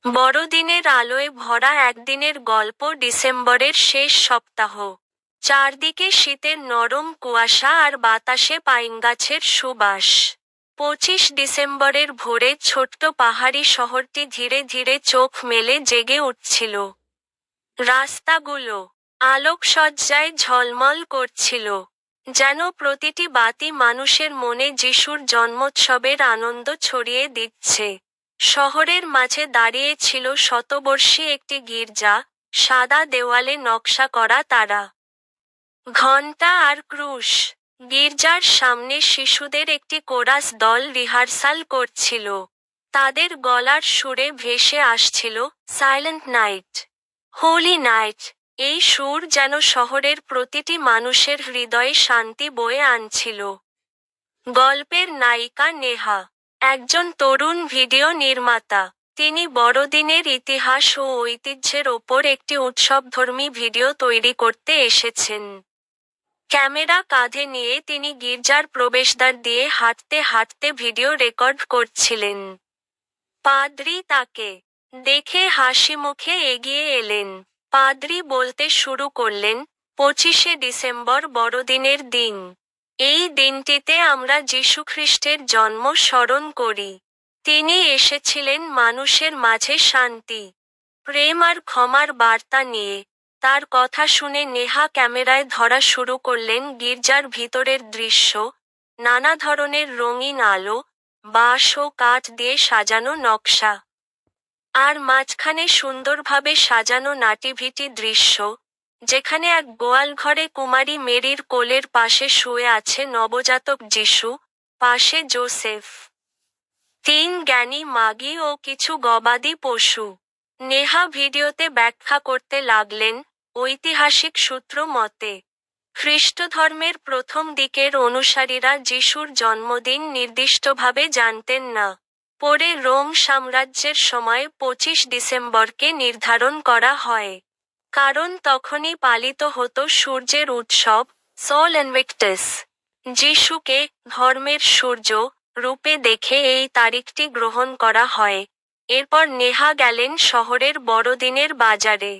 বড়দিনের আলোয় ভরা একদিনের গল্প ডিসেম্বরের শেষ সপ্তাহ। চারদিকে শীতের নরম কুয়াশা আর বাতাসে পাইনগাছের সুবাস। 25 ডিসেম্বরের ভোরে ছোট্ট পাহাড়ি শহরটি ধীরে ধীরে চোখ মেলে জেগে উঠছিল। রাস্তাগুলো আলোকসজ্জায় ঝলমল করছিল, যেন প্রতিটি বাতি মানুষের মনে যিশুর জন্মোৎসবের আনন্দ ছড়িয়ে দিচ্ছে। শহরের মাঝে দাঁড়িয়ে ছিল শতবর্ষী একটি গির্জা, সাদা দেওয়ালে নকশা করা তারা, ঘণ্টা আর ক্রুশ। গির্জার সামনে শিশুদের একটি কোরাস দল রিহার্সাল করছিল। তাদের গলার সুরে ভেসে আসছিল, সাইলেন্ট নাইট, হোলি নাইট। এই সুর যেন শহরের প্রতিটি মানুষের হৃদয়ে শান্তি বয়ে আনছিল। গল্পের নায়িকা নেহা, একজন তরুণ ভিডিও নির্মাতা। তিনি বড়দিনের ইতিহাস ও ঐতিহ্যের ওপর একটি উৎসবধর্মী ভিডিও তৈরি করতে এসেছেন। ক্যামেরা কাঁধে নিয়ে তিনি গির্জার প্রবেশদ্বার দিয়ে হাঁটতে হাঁটতে ভিডিও রেকর্ড করছিলেন। পাদ্রী তাকে দেখে হাসিমুখে এগিয়ে এলেন। পাদ্রী বলতে শুরু করলেন, 25 ডিসেম্বর বড়দিনের দিন। এই দিনটিতে আমরা যীশুখ্রিস্টের জন্ম স্মরণ করি। তিনি এসেছিলেন মানুষের মাঝে শান্তি, প্রেম আর ক্ষমার বার্তা নিয়ে। তার কথা শুনে নেহা ক্যামেরায় ধরা শুরু করলেন গির্জার ভিতরের দৃশ্য, নানা ধরনের রঙিন আলো, বাঁশ ও কাঠ দিয়ে সাজানো নকশা, আর মাঝখানে সুন্দরভাবে সাজানো নাটিভিটি দৃশ্য, যেখানে এক গোয়াল ঘরে কুমারী মেরির কোলের পাশে শুয়ে আছে নবজাতক যিশু, পাশে জোসেফ, 3 জ্ঞানী মাগী ও কিছু গবাদি পশু। নেহা ভিডিওতে ব্যাখ্যা করতে লাগলেন, ঐতিহাসিক সূত্র মতে, খ্রিস্টধর্মের প্রথম দিকের অনুসারীরা যিশুর জন্মদিন নির্দিষ্টভাবে জানতেন না। পরে রোম সাম্রাজ্যের সময় 25 ডিসেম্বরকে নির্ধারণ করা হয়, কারণ তখনই পালিত হতো সূর্যের উৎসব, সোল ইনভিক্টাস। যিশুকে ধর্মের সূর্য রূপে দেখে এই তারিখটি গ্রহণ করা হয়। এরপর নেহা গেলেন শহরের বড়দিনের বাজারে।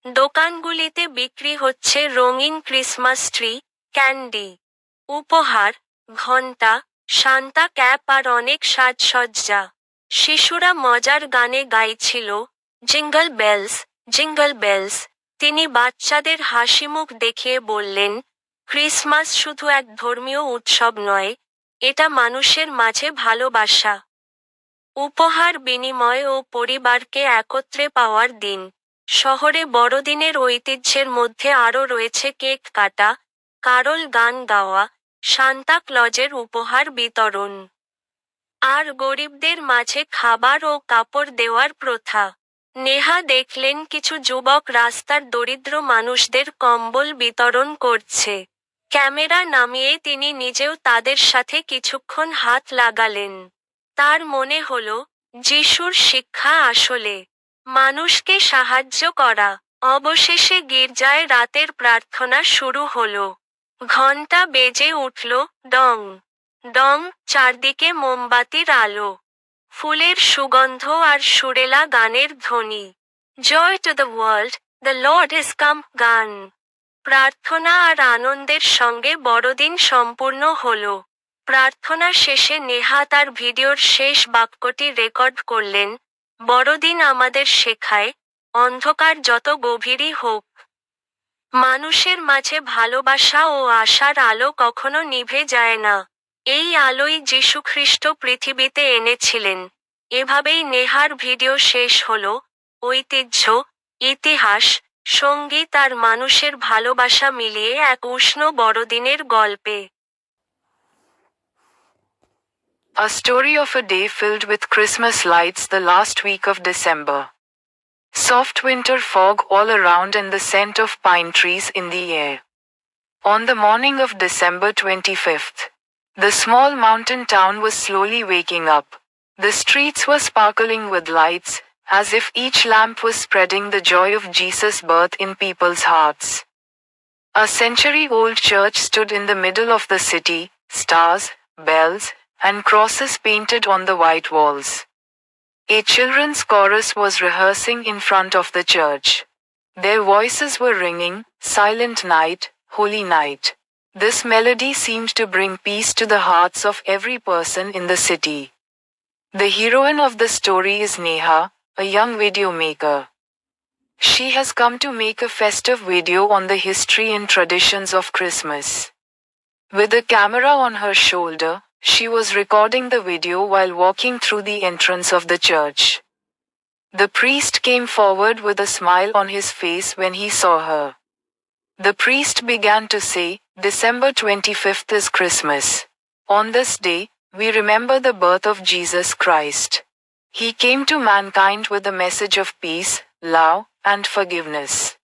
দোকানগুলিতে বিক্রি হচ্ছে রঙিন ক্রিসমাস ট্রি, ক্যান্ডি, উপহার, ঘণ্টা, সান্তা ক্যাপ আর অনেক সাজসজ্জা। শিশুরা মজার গানে গাইছিল, জিঙ্গল বেলস, জিঙ্গল বেলস। তিনি বাচ্চাদের হাসিমুখ দেখিয়ে বললেন, ক্রিসমাস শুধু এক ধর্মীয় উৎসব নয়, এটা মানুষের মাঝে ভালোবাসা, উপহার বিনিময় ও পরিবারকে একত্রে পাওয়ার দিন। শহরে বড়দিনের ঐতিহ্যের মধ্যে আরও রয়েছে কেক কাটা, কারল গান গাওয়া, সান্তা ক্লজের উপহার বিতরণ, আর গরিবদের মাঝে খাবার ও কাপড় দেওয়ার প্রথা। নেহা দেখলেন কিছু যুবক রাস্তার দরিদ্র মানুষদের কম্বল বিতরণ করছে। ক্যামেরা নামিয়ে তিনি নিজেও তাদের সাথে কিছুক্ষণ হাত লাগালেন। তার মনে হলো, যিশুর শিক্ষা আসলে মানুষকে সাহায্য করা। অবশেষে গির্জায় রাতের প্রার্থনা শুরু হলো। ঘণ্টা বেজে উঠল, ডং ডং, চারদিকে মোমবাতির আলো, ফুলের সুগন্ধ আর সুরেলা গানের ধ্বনি। Joy to the world, the lord is come গান। প্রার্থনা আর আনন্দের সঙ্গে বড়দিন সম্পূর্ণ হলো। প্রার্থনা শেষে নেহা তার ভিডিওর শেষ বাক্যটি রেকর্ড করলেন, বড়দিন আমাদের শেখায়, অন্ধকার যত গভীরই হোক, মানুষের মাঝে ভালোবাসা ও আশার আলো কখনো নিভে যায় না। এই আলোই যীশুখ্রিস্ট পৃথিবীতে এনেছিলেন। এভাবেই নেহার ভিডিও শেষ হলো, ঐতিহ্য, ইতিহাস, সঙ্গীত আর মানুষের ভালোবাসা মিলিয়ে এক উষ্ণ বড়দিনের গল্পে। A story of a day filled with Christmas lights the last week of December. Soft winter fog all around and the scent of pine trees in the air. On the morning of December 25th, the small mountain town was slowly waking up. The streets were sparkling with lights, as if each lamp was spreading the joy of Jesus' birth in people's hearts. A century-old church stood in the middle of the city, stars, bells, and crosses painted on the white walls. A children's chorus was rehearsing in front of the church. Their voices were ringing, "Silent night, holy night." This melody seemed to bring peace to the hearts of every person in the city. The heroine of the story is Neha, a young video maker. She has come to make a festive video on the history and traditions of Christmas. With a camera on her shoulder, she was recording the video while walking through the entrance of the church. The priest came forward with a smile on his face when he saw her. The priest began to say, "December 25th is Christmas. On this day, we remember the birth of Jesus Christ. He came to mankind with a message of peace, love, and forgiveness."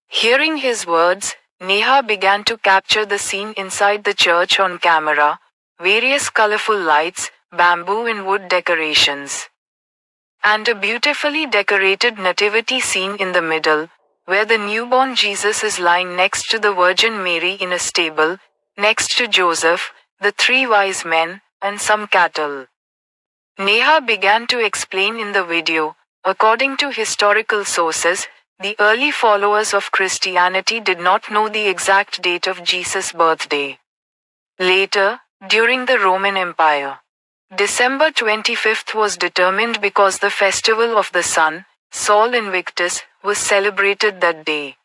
Hearing his words, Neha began to capture the scene inside the church on camera, various colorful lights, bamboo and wood decorations, and a beautifully decorated nativity scene in the middle, where the newborn Jesus is lying next to the Virgin Mary in a stable, next to Joseph, the three wise men, and some cattle. Neha began to explain in the video, according to historical sources, the early followers of Christianity did not know the exact date of Jesus' birthday. Later, during the Roman Empire, December 25th was determined because the festival of the sun, Sol Invictus, was celebrated that day.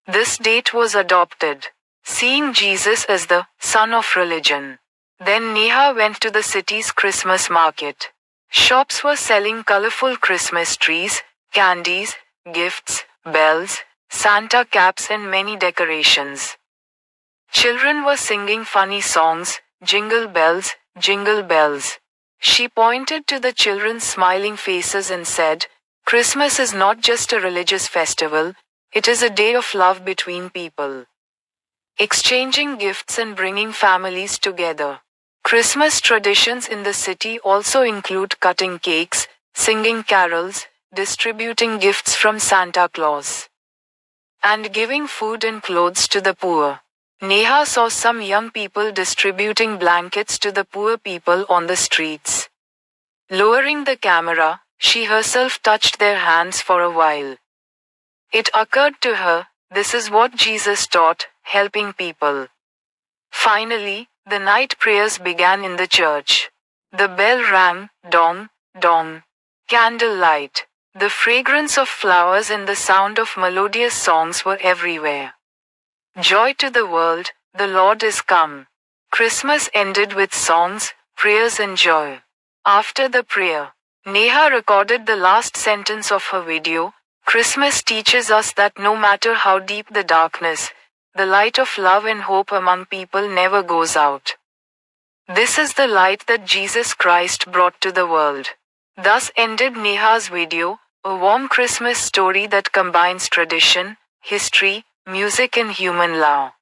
This date was adopted, seeing Jesus as the sun of religion. Then Neha went to the city's Christmas market. Shops were selling colorful Christmas trees, candies, gifts, bells, Santa caps and many decorations. Children were singing funny songs, "Jingle bells, jingle bells." She pointed to the children's smiling faces and said, "Christmas is not just a religious festival, it is a day of love between people. Exchanging gifts and bringing families together." Christmas traditions in the city also include cutting cakes, singing carols, distributing gifts from Santa Claus, and giving food and clothes to the poor. Neha saw some young people distributing blankets to the poor people on the streets. Lowering the camera, she herself touched their hands for a while. It occurred to her, this is what Jesus taught, helping people. Finally, the night prayers began in the church. The bell rang, dong, dong. Candlelight. The fragrance of flowers and the sound of melodious songs were everywhere. Joy to the world, the Lord is come. Christmas ended with songs, prayers and joy. After the prayer, Neha recorded the last sentence of her video. Christmas teaches us that no matter how deep the darkness, the light of love and hope among people never goes out. This is the light that Jesus Christ brought to the world. Thus ended Neha's video, a warm Christmas story that combines tradition, history, music and human love.